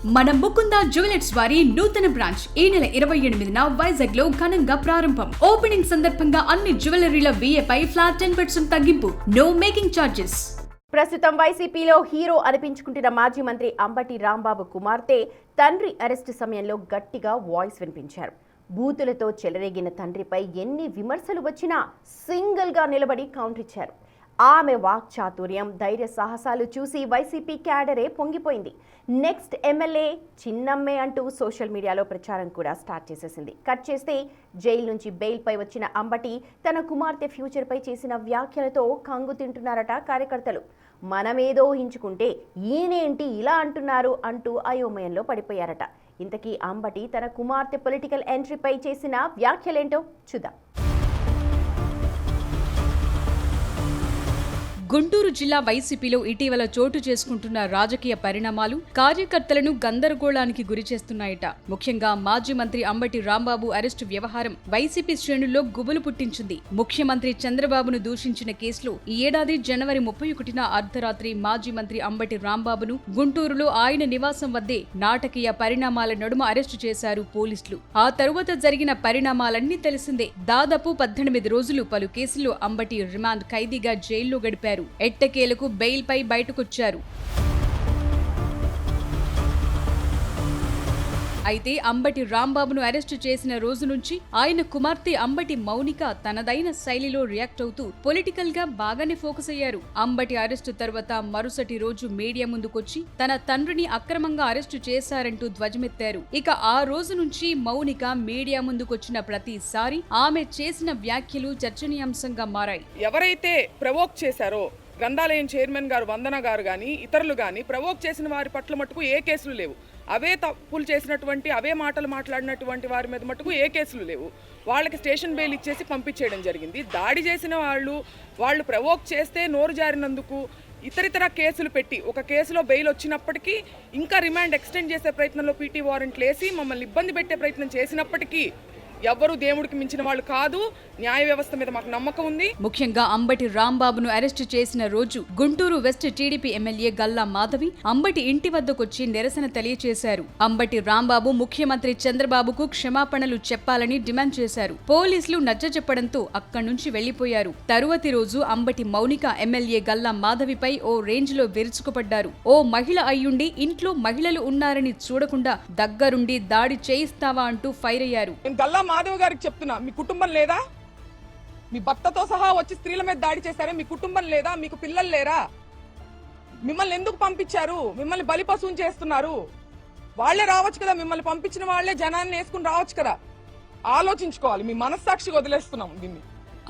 మన ముకుంద జ్యువెలర్స్ వారి నూతన బ్రాంచ్ ఈ నెల 28న వైజాగ్ లో ఘనంగా ప్రారంభం. ఓపెనింగ్ సందర్భంగా అన్ని జ్యువెలరీల VA పై ఫ్లాట్ 10% తగ్గింపు. No making charges. ప్రస్తుతం వైసీపీలో హీరో అనిపించుకుంటున్న మాజీ మంత్రి అంబటి రాంబాబు కుమార్తె తండ్రి అరెస్టు సమయంలో గట్టిగా వాయిస్ వినిపించారు. బూతులతో చెలరేగిన తండ్రిపై ఎన్ని విమర్శలు వచ్చినా సింగిల్ గా నిలబడి కౌంటర్ ఇచ్చారు. ఆమె వాక్చాతుర్యం, ధైర్య సాహసాలు చూసి వైసీపీ క్యాడరే పొంగిపోయింది. నెక్స్ట్ ఎమ్మెల్యే చిన్నమ్మే అంటూ సోషల్ మీడియాలో ప్రచారం కూడా స్టార్ట్ చేసేసింది. కట్ చేస్తే జైలు నుంచి బెయిల్పై వచ్చిన అంబటి తన కుమార్తె ఫ్యూచర్పై చేసిన వ్యాఖ్యలతో కంగు తింటున్నారట కార్యకర్తలు. మనమేదో ఊహించుకుంటే ఈయనేంటి ఇలా అంటున్నారు అంటూ అయోమయంలో పడిపోయారట. ఇంతకీ అంబటి తన కుమార్తె పొలిటికల్ ఎంట్రీపై చేసిన వ్యాఖ్యలేంటో చూద్దాం. గుంటూరు జిల్లా వైసీపీలో ఇటీవల చోటు చేసుకుంటున్న రాజకీయ పరిణామాలు కార్యకర్తలను గందరగోళానికి గురిచేస్తున్నాయట. ముఖ్యంగా మాజీ మంత్రి అంబటి రాంబాబు అరెస్టు వ్యవహారం వైసీపీ శ్రేణుల్లో గుబులు పుట్టించింది. ముఖ్యమంత్రి చంద్రబాబును దూషించిన కేసులో ఈ ఏడాది జనవరి 31న అర్ధరాత్రి మాజీ మంత్రి అంబటి రాంబాబును గుంటూరులో ఆయన నివాసం వద్దే నాటకీయ పరిణామాల నడుమ అరెస్టు చేశారు పోలీసులు. ఆ తరువాత జరిగిన పరిణామాలన్నీ తెలిసిందే. దాదాపు 18 రోజులు పలు కేసుల్లో అంబటి రిమాండ్ ఖైదీగా జైల్లో గడిపారు. ఎట్టకేలకు బెయిల్ పై బయటకొచ్చారు. అయితే అంబటి రాంబాబును అరెస్టు చేసిన రోజు నుంచి ఆయన కుమార్తె అంబటి మౌనిక తనదైన శైలిలో రియాక్ట్ అవుతూ పొలిటికల్ గా బాగానే ఫోకస్ అయ్యారు. అంబటి అరెస్టు తర్వాత మరుసటి రోజు మీడియా ముందుకొచ్చి తన తండ్రిని అక్రమంగా అరెస్టు చేశారంటూ ధ్వజమెత్తారు. ఇక ఆ రోజు నుంచి మౌనిక మీడియా ముందుకొచ్చిన ప్రతిసారి ఆమె చేసిన వ్యాఖ్యలు చర్చనీయాంశంగా మారాయి. ఎవరైతే ప్రవోక్ చేశారో గ్రంథాలయం చైర్మన్ గారు వందన గారు కానీ ఇతరులు కానీ ప్రవోక్ చేసిన వారి పట్ల మటుకు ఏ కేసులు లేవు. అవే తప్పులు చేసినటువంటి అవే మాటలు మాట్లాడినటువంటి వారి మీద మటుకు ఏ కేసులు లేవు. వాళ్ళకి స్టేషన్ బెయిల్ ఇచ్చేసి పంపించేయడం జరిగింది. దాడి చేసిన వాళ్ళు ప్రవోక్ చేస్తే నోరు జారినందుకు ఇతరితర కేసులు పెట్టి ఒక కేసులో బెయిల్ వచ్చినప్పటికీ ఇంకా రిమాండ్ ఎక్స్టెండ్ చేసే ప్రయత్నంలో పీటీ వారెంట్లు వేసి మమ్మల్ని ఇబ్బంది పెట్టే ప్రయత్నం చేసినప్పటికీ ఎవ్వరూ దేవుడికి మించిన వాళ్ళు కాదు. న్యాయ వ్యవస్థ మీద మాకు నమ్మకం ఉంది. ముఖ్యంగా అంబటి రాంబాబును అరెస్టు చేసిన రోజు Guntur west TDP MLA Galla Madhavi Ambati ఇంటి వద్దకొచ్చి నిరసన తెలియచేశారు. అంబటి రాంబాబు ముఖ్యమంత్రి చంద్రబాబుకు క్షమాపణలు చెప్పాలని డిమాండ్ చేశారు. పోలీసులు నచ్చజెప్పడంతో అక్కడి నుంచి వెళ్లిపోయారు. తరువాతి రోజు అంబటి మౌనిక ఎమ్మెల్యే గల్లా మాధవిపై ఓ రేంజ్ లో విరుచుకుపడ్డారు. ఓ మహిళ అయ్యుండి ఇంట్లో మహిళలు ఉన్నారని చూడకుండా దగ్గరుండి దాడి చేయిస్తావా అంటూ ఫైర్ అయ్యారు. మాధవ్ గారికి చెప్తున్నా, మీ కుటుంబం లేదా? మీ భర్తతో సహా వచ్చి స్త్రీల మీద దాడి చేశారే, మీ కుటుంబం లేదా? మీకు పిల్లలు లేరా? మిమ్మల్ని ఎందుకు పంపించారు? మిమ్మల్ని బలిపశువుని చేస్తున్నారు. వాళ్లే రావచ్చు కదా, మిమ్మల్ని పంపించిన వాళ్లే జనాన్ని వేసుకుని రావచ్చు కదా. ఆలోచించుకోవాలి. మీ మనస్సాక్షికి వదిలేస్తున్నాం దీన్ని.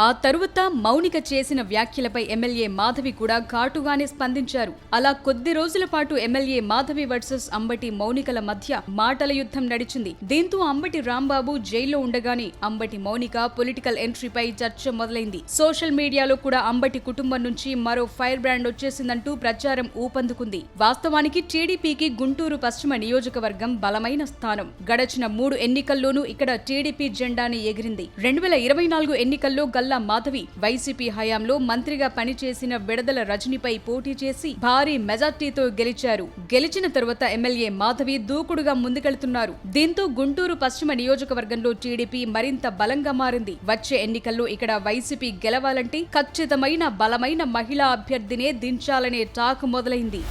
ఆ తరువాత మౌనిక చేసిన వ్యాఖ్యలపై ఎమ్మెల్యే మాధవి కూడా ఘాటుగానే స్పందించారు. అలా కొద్ది రోజుల పాటు ఎమ్మెల్యే మాధవి వర్సెస్ అంబటి మౌనికల మధ్య మాటల యుద్ధం నడిచింది. దీంతో అంబటి రాంబాబు జైల్లో ఉండగానే అంబటి మౌనిక పొలిటికల్ ఎంట్రీపై చర్చ మొదలైంది. సోషల్ మీడియాలో కూడా అంబటి కుటుంబం నుంచి మరో ఫైర్ బ్రాండ్ వచ్చేసిందంటూ ప్రచారం ఊపందుకుంది. వాస్తవానికి టీడీపీకి గుంటూరు పశ్చిమ నియోజకవర్గం బలమైన స్థానం. గడచిన 3 ఎన్నికల్లోనూ ఇక్కడ టీడీపీ జెండాని ఎగిరింది. 2024 ఎన్నికల్లో మాధవి వైసీపీ హయాంలో మంత్రిగా పనిచేసిన విడదల రజనిపై పోటీ చేసి భారీ మెజార్టీతో గెలిచారు. గెలిచిన తరువాత ఎమ్మెల్యే మాధవి దూకుడుగా ముందుకెళ్తున్నారు. దీంతో గుంటూరు పశ్చిమ నియోజకవర్గంలో టీడీపీ మరింత బలంగా మారింది. వచ్చే ఎన్నికల్లో ఇక్కడ వైసీపీ గెలవాలంటే ఖచ్చితమైన బలమైన మహిళా అభ్యర్థినే దించాలనే టాక్ మొదలైంది.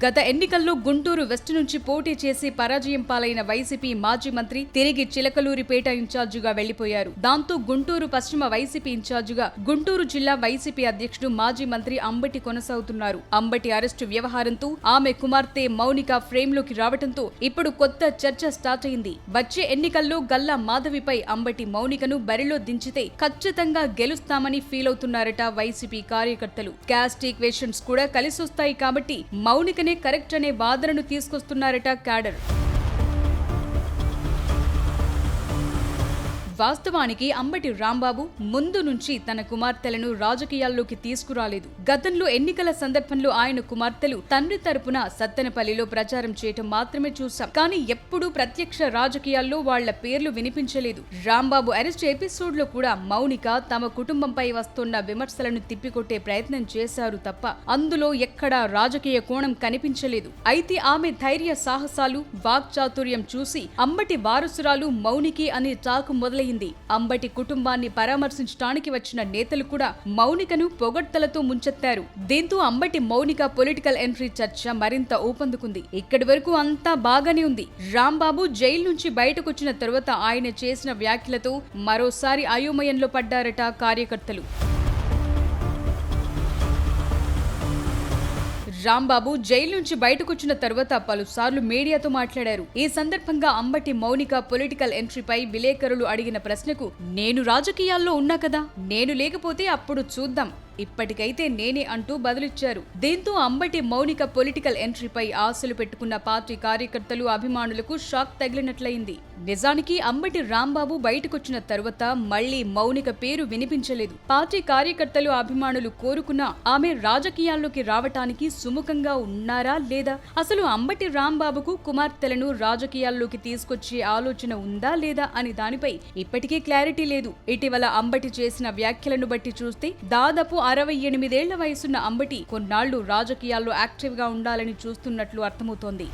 గత ఎన్నికల్లో గుంటూరు వెస్ట్ నుంచి పోటీ చేసి పరాజయం పాలైన వైసీపీ మాజీ మంత్రి తిరిగి చిలకలూరిపేట ఇన్ఛార్జిగా వెళ్లిపోయారు. దాంతో గుంటూరు పశ్చిమ వైసీపీ ఇన్ఛార్జిగా గుంటూరు జిల్లా వైసీపీ అధ్యక్షుడు మాజీ మంత్రి అంబటి కొనసాగుతున్నారు. అంబటి అరెస్టు వ్యవహారంతో ఆమె కుమార్తె మౌనిక ఫ్రేమ్ లోకి రావడంతో ఇప్పుడు కొత్త చర్చ స్టార్ట్ అయింది. వచ్చే ఎన్నికల్లో గల్లా మాధవిపై అంబటి మౌనికను బరిలో దించితే ఖచ్చితంగా గెలుస్తామని ఫీల్ అవుతున్నారట వైసీపీ కార్యకర్తలు. క్యాస్ట్ ఈక్వేషన్స్ కూడా కలిసొస్తాయి కాబట్టి మౌనికనే కరెక్ట్ అనే వాదనను తీసుకొస్తున్నారట క్యాడర్. వాస్తవానికి అంబటి రాంబాబు ముందు నుంచి తన కుమార్తెలను రాజకీయాల్లోకి తీసుకురాలేదు. గతంలో ఎన్నికల సందర్భంలో ఆయన కుమార్తెలు తండ్రి తరపున సత్తెనపల్లిలో ప్రచారం చేయటం మాత్రమే చూశాం. కానీ ఎప్పుడూ ప్రత్యక్ష రాజకీయాల్లో వాళ్ల పేర్లు వినిపించలేదు. రాంబాబు అరెస్ట్ ఎపిసోడ్ లో కూడా మౌనిక తమ కుటుంబంపై వస్తున్న విమర్శలను తిప్పికొట్టే ప్రయత్నం చేశారు తప్ప అందులో ఎక్కడా రాజకీయ కోణం కనిపించలేదు. అయితే ఆమె ధైర్య సాహసాలు, వాక్చాతుర్యం చూసి అంబటి వారసురాలు మౌనికి అనే టాక్ మొదలైంది. అంబటి కుటుంబాన్ని పరామర్శించడానికి వచ్చిన నేతలు కూడా మౌనికను పొగడ్తలతో ముంచెత్తారు. దీంతో అంబటి మౌనిక పొలిటికల్ ఎంట్రీ చర్చ మరింత ఊపందుకుంది. ఇక్కడి వరకు అంతా బాగానే ఉంది. రాంబాబు జైలు నుంచి బయటకొచ్చిన తరువాత ఆయన చేసిన వ్యాఖ్యలతో మరోసారి అయోమయంలో పడ్డారట కార్యకర్తలు. రాంబాబు జైలు నుంచి బయటకొచ్చిన తరువాత పలుసార్లు మీడియాతో మాట్లాడారు. ఈ సందర్భంగా అంబటి మౌనిక పొలిటికల్ ఎంట్రీపై విలేకరులు అడిగిన ప్రశ్నకు, నేను రాజకీయాల్లో ఉన్నా కదా, నేను లేకపోతే అప్పుడు చూద్దాం, ఇప్పటికైతే నేనే అంటూ బదులిచ్చారు. దీంతో అంబటి మౌనిక పొలిటికల్ ఎంట్రీపై ఆశలు పెట్టుకున్న పార్టీ కార్యకర్తలు, అభిమానులకు షాక్ తగిలినట్లయింది. నిజానికి అంబటి రాంబాబు బయటకొచ్చిన తరువాత మళ్లీ మౌనిక పేరు వినిపించలేదు. పార్టీ కార్యకర్తలు, అభిమానులు కోరుకున్నా ఆమె రాజకీయాల్లోకి రావటానికి సుముఖంగా ఉన్నారా లేదా, అసలు అంబటి రాంబాబుకు కుమార్తెలను రాజకీయాల్లోకి తీసుకొచ్చే ఆలోచన ఉందా లేదా అని దానిపై ఇప్పటికీ క్లారిటీ లేదు. ఇటీవల అంబటి చేసిన వ్యాఖ్యలను బట్టి చూస్తే దాదాపు 68 ఏళ్ల వయసున్న అంబటి కొన్నాళ్లు రాజకీయాల్లో యాక్టివ్ గా ఉండాలని చూస్తున్నట్లు అర్థమవుతోంది.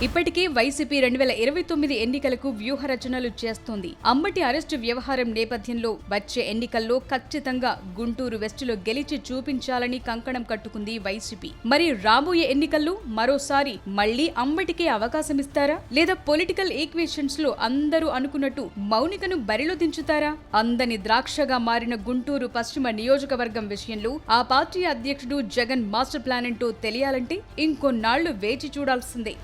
ఇప్పటికే వైసీపీ 2029 ఎన్నికలకు వ్యూహరచనలు చేస్తోంది. అంబటి అరెస్టు వ్యవహారం నేపథ్యంలో వచ్చే ఎన్నికల్లో ఖచ్చితంగా గుంటూరు వెస్టులో గెలిచి చూపించాలని కంకణం కట్టుకుంది వైసీపీ. మరి రాబోయే ఎన్నికల్లో మరోసారి మళ్లీ అంబటికే అవకాశమిస్తారా, లేదా పొలిటికల్ ఈక్వేషన్స్ లో అందరూ అనుకున్నట్టు మౌనికను బరిలో దించుతారా? అందని ద్రాక్షగా మారిన గుంటూరు పశ్చిమ నియోజకవర్గం విషయంలో ఆ పార్టీ అధ్యక్షుడు జగన్ మాస్టర్ ప్లాన్ ఏంటో తెలియాలంటే ఇంకొన్నాళ్లు వేచి చూడాల్సిందే.